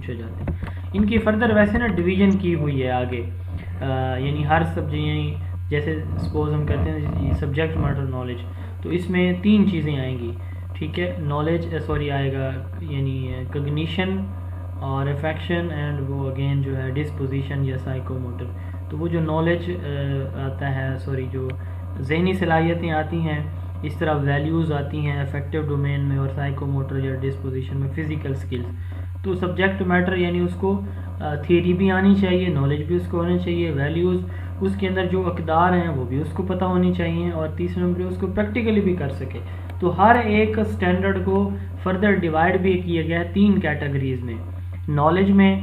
پوچھے جاتے ہیں. ان کی فردر ویسے نا ڈویژن کی ہوئی ہے آگے, یعنی ہر سبجیکٹ, یعنی جیسے سپوز ہم کہتے ہیں سبجیکٹ میٹر نالج, تو اس میں 3 چیزیں آئیں گی, ٹھیک ہے. نالج آئے گا یعنی کگنیشن اور افیکشن, اینڈ وہ اگین جو ہے ڈسپوزیشن یا سائیکو موٹر. تو وہ جو نالج آتا ہے, جو ذہنی صلاحیتیں آتی ہیں, اس طرح ویلیوز آتی ہیں افیکٹو ڈومین میں, اور سائیکو موٹر یا ڈسپوزیشن میں فزیکل سکلز. تو سبجیکٹ میٹر یعنی اس کو تھیوری بھی آنی چاہیے, نالج بھی اس کو ہونی چاہیے, ویلیوز اس کے اندر جو اقدار ہیں وہ بھی اس کو پتہ ہونی چاہیے, اور تیسرے نمبر اس کو پریکٹیکلی بھی کر سکے. تو ہر ایک اسٹینڈرڈ کو فردر ڈیوائڈ بھی کیا گیا ہے 3 کیٹیگریز میں, نالج میں,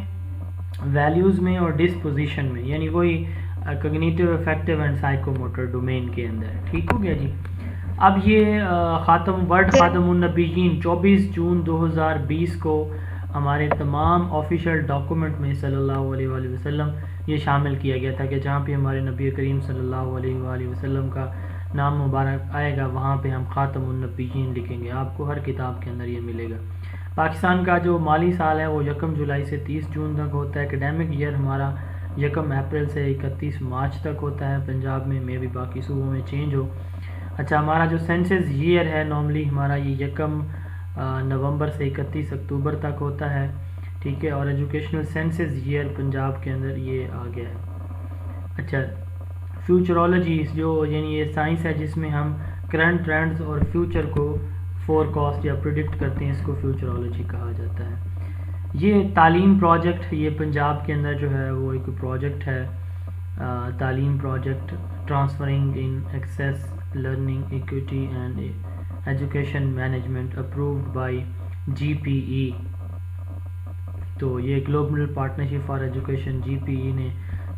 ویلیوز میں, اور ڈسپوزیشن میں, یعنی وہی cognitive effective and psycho motor domain کے اندر. ٹھیک ہو گیا جی. اب یہ خاتم النبیین 24 جون 2020 کو ہمارے تمام آفیشیل ڈاکومنٹ میں صلی اللہ علیہ وآلہ وسلم یہ شامل کیا گیا تھا کہ جہاں پہ ہمارے نبی کریم صلی اللہ علیہ وآلہ وسلم کا نام مبارک آئے گا وہاں پہ ہم خاتم النبیین لکھیں گے. آپ کو ہر کتاب کے اندر یہ ملے گا. پاکستان کا جو مالی سال ہے وہ 1 جولائی سے 30 جون تک ہوتا ہے. اکیڈیمک ایئر ہمارا 1 اپریل سے 31 مارچ تک ہوتا ہے. پنجاب میں بھی باقی صوبوں میں چینج ہو. اچھا, ہمارا جو سینسز ایئر ہے نارملی ہمارا یہ 1 نومبر سے 31 اکتوبر تک ہوتا ہے. ٹھیک ہے, اور ایجوکیشنل سینسز ایئر پنجاب کے اندر یہ آ گیا ہے. اچھا, فیوچرولوجی جو یعنی یہ سائنس ہے جس میں ہم کرنٹ ٹرینڈز اور فیوچر کو فور کاسٹ یا پریڈکٹ کرتے ہیں, اس کو فیوچرولوجی کہا جاتا ہے. یہ تعلیم پروجیکٹ یہ پنجاب کے اندر جو ہے وہ ایک پروجیکٹ ہے, تعلیم project transferring in access learning equity and education management approved by GPE. تو یہ global partnership for education GPE نے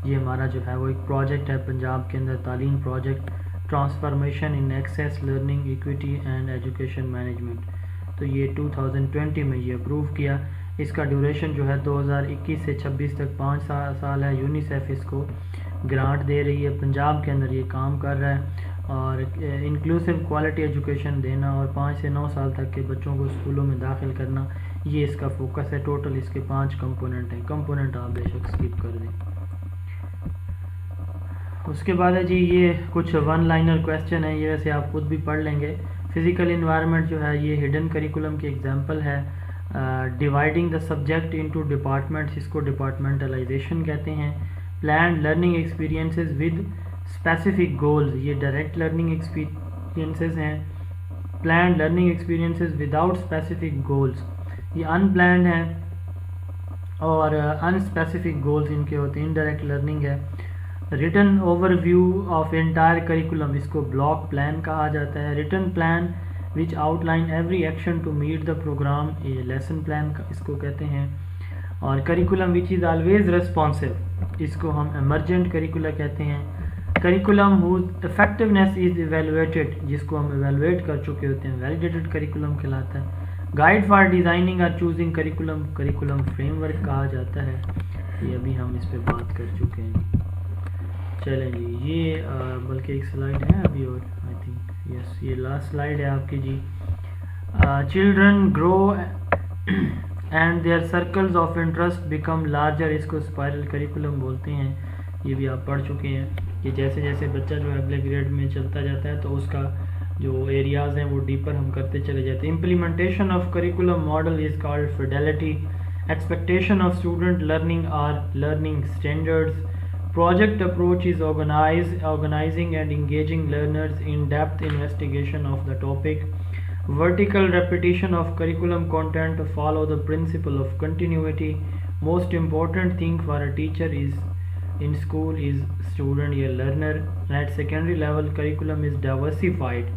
یہ ہمارا جو ہے وہ ایک پروجیکٹ ہے پنجاب کے اندر, تعلیم project transformation in access learning equity and education management. تو یہ 2020 میں یہ اپروو کیا. اس کا ڈیوریشن جو ہے 2021 سے 26 تک 5 سال ہے. یونیسیف اس کو گرانٹ دے رہی ہے. پنجاب کے اندر یہ کام کر رہا ہے, اور انکلوسیو کوالٹی ایجوکیشن دینا اور 5 سے 9 سال تک کے بچوں کو اسکولوں میں داخل کرنا, یہ اس کا فوکس ہے. ٹوٹل اس کے 5 کمپوننٹ ہیں. کمپوننٹ آپ بے شک اسکپ کر دیں. اس کے بعد ہے جی یہ کچھ 1 لائنر کویسچن ہے, یہ ویسے آپ خود بھی پڑھ لیں گے. فزیکل انوائرمنٹ جو ہے یہ ہڈن کریکولم کی ایگزامپل ہے. Dividing the subject into departments, اس کو ڈپارٹمنٹلائزیشن کہتے ہیں. Planned learning experiences with specific goals, یہ ڈائریکٹ لرننگ ایکسپیرینسز ہیں. Planned learning experiences without specific goals, یہ ان پلانڈ ہیں. اور ان اسپیسیفک گولز ان کے ہوتے ہیں, انڈائریکٹ لرننگ ہے. Written overview of entire curriculum, اس کو بلاک پلان کہا جاتا ہے. Written plan which outline every action to meet the programme, یہ لیسن پلان اس کو کہتے ہیں. اور curriculum which is always responsive, اس کو ہم ایمرجنٹ کریکولا کہتے ہیں. Curriculum whose effectiveness is evaluated, جس کو ہم ایویلویٹ کر چکے ہوتے ہیں, ویلیڈیٹڈ کریکولم کہلاتا ہے. گائیڈ فار ڈیزائننگ اور choosing curriculum, curriculum frame work کہا جاتا ہے. یہ ابھی ہم اس پہ بات کر چکے ہیں. چلیں جی, یہ بلکہ ایک سلائڈ ہے ابھی اور آئی تھنک یس یہ لاسٹ سلائڈ ہے آپ کی جی. Children grow and their circles of interest become larger, اس کو اسپائرل کریکولم بولتے ہیں. یہ بھی آپ پڑھ چکے ہیں کہ جیسے جیسے بچہ جو ہے اگلے گریڈ میں چلتا جاتا ہے تو اس کا جو ایریاز ہیں وہ ڈیپر ہم کرتے چلے جاتے ہیں. Implementation of curriculum model is called fidelity. Expectation of student learning are learning standards. Project approach is organizing and engaging learners in depth investigation of the topic. Vertical repetition of curriculum content follow the principle of continuity. Most important thing for a teacher is in school is student or learner. At secondary level curriculum is diversified.